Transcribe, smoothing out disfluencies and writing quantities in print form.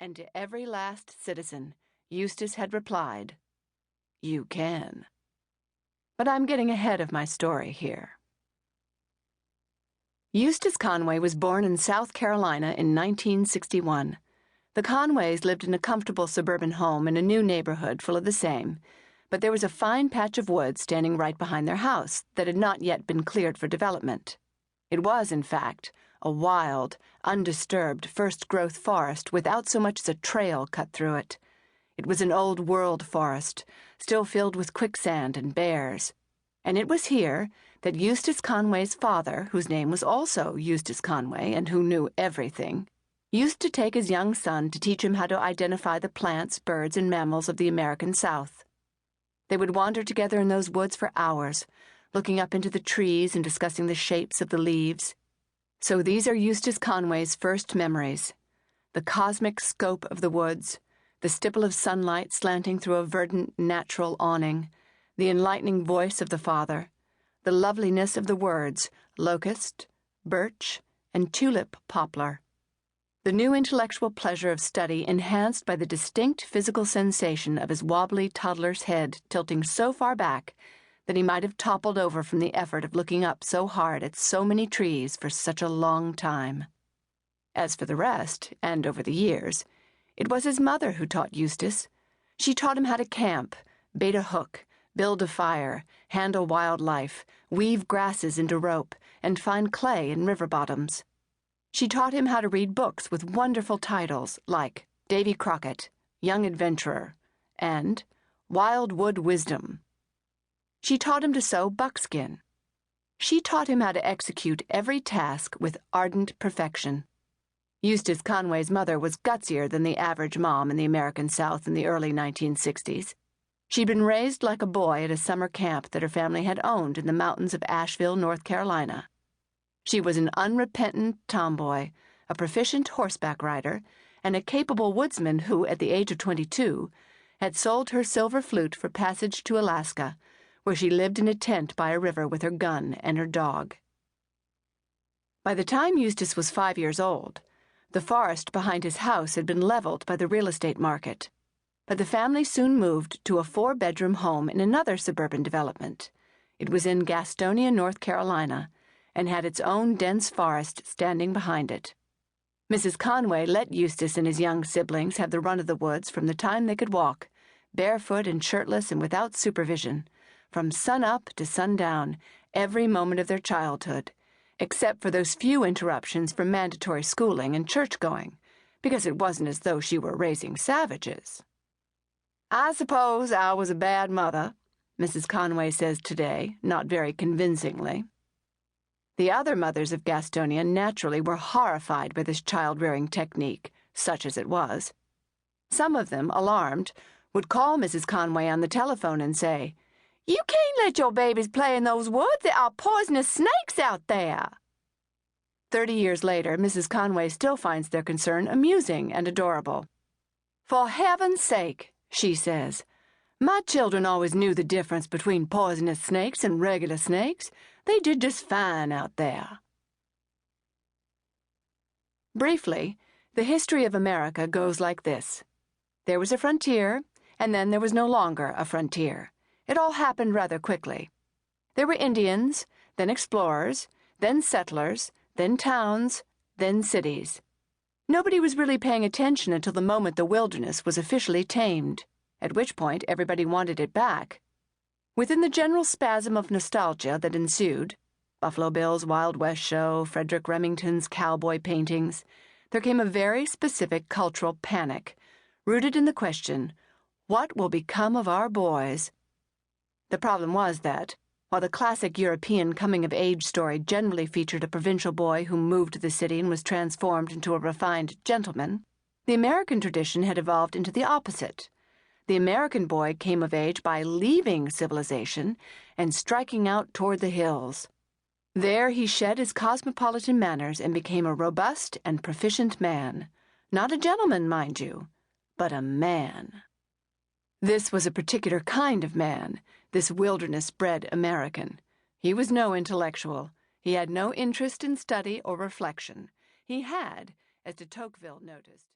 And to every last citizen, Eustace had replied, "You can." But I'm getting ahead of my story here. Eustace Conway was born in South Carolina in 1961. The Conways lived in a comfortable suburban home in a new neighborhood full of the same, but there was a fine patch of woods standing right behind their house that had not yet been cleared for development. It was, in fact, a wild, undisturbed first-growth forest without so much as a trail cut through it. It was an old-world forest, still filled with quicksand and bears. And it was here that Eustace Conway's father, whose name was also Eustace Conway and who knew everything, used to take his young son to teach him how to identify the plants, birds, and mammals of the American South. They would wander together in those woods for hours, looking up into the trees and discussing the shapes of the leaves. So these are Eustace Conway's first memories: the cosmic scope of the woods, the stipple of sunlight slanting through a verdant natural awning, the enlightening voice of the father, the loveliness of the words locust, birch, and tulip poplar. The new intellectual pleasure of study enhanced by the distinct physical sensation of his wobbly toddler's head tilting so far back that he might have toppled over from the effort of looking up so hard at so many trees for such a long time. As for the rest, and over the years, it was his mother who taught Eustace. She taught him how to camp, bait a hook, build a fire, handle wildlife, weave grasses into rope, and find clay in river bottoms. She taught him how to read books with wonderful titles like Davy Crockett, Young Adventurer, and Wildwood Wisdom. She taught him to sew buckskin. She taught him how to execute every task with ardent perfection. Eustace Conway's mother was gutsier than the average mom in the American South in the early 1960s. She'd been raised like a boy at a summer camp that her family had owned in the mountains of Asheville, North Carolina. She was an unrepentant tomboy, a proficient horseback rider, and a capable woodsman who, at the age of 22, had sold her silver flute for passage to Alaska, where she lived in a tent by a river with her gun and her dog. By the time Eustace was 5 years old, the forest behind his house had been leveled by the real estate market, but the family soon moved to a 4-bedroom home in another suburban development. It was in Gastonia, North Carolina, and had its own dense forest standing behind it. Mrs. Conway let Eustace and his young siblings have the run of the woods from the time they could walk, barefoot and shirtless and without supervision, from sun-up to sundown, every moment of their childhood, except for those few interruptions from mandatory schooling and church-going, because it wasn't as though she were raising savages. "I suppose I was a bad mother," Mrs. Conway says today, not very convincingly. The other mothers of Gastonia naturally were horrified by this child-rearing technique, such as it was. Some of them, alarmed, would call Mrs. Conway on the telephone and say, "You can't let your babies play in those woods. There are poisonous snakes out there." 30 years later, Mrs. Conway still finds their concern amusing and adorable. "For heaven's sake," she says, "my children always knew the difference between poisonous snakes and regular snakes. They did just fine out there." Briefly, the history of America goes like this. There was a frontier, and then there was no longer a frontier. It all happened rather quickly. There were Indians, then explorers, then settlers, then towns, then cities. Nobody was really paying attention until the moment the wilderness was officially tamed, at which point everybody wanted it back. Within the general spasm of nostalgia that ensued, Buffalo Bill's Wild West show, Frederick Remington's cowboy paintings, there came a very specific cultural panic, rooted in the question, what will become of our boys? The problem was that, while the classic European coming-of-age story generally featured a provincial boy who moved to the city and was transformed into a refined gentleman, the American tradition had evolved into the opposite. The American boy came of age by leaving civilization and striking out toward the hills. There he shed his cosmopolitan manners and became a robust and proficient man. Not a gentleman, mind you, but a man. This was a particular kind of man, this wilderness-bred American. He was no intellectual. He had no interest in study or reflection. He had, as de Tocqueville noticed,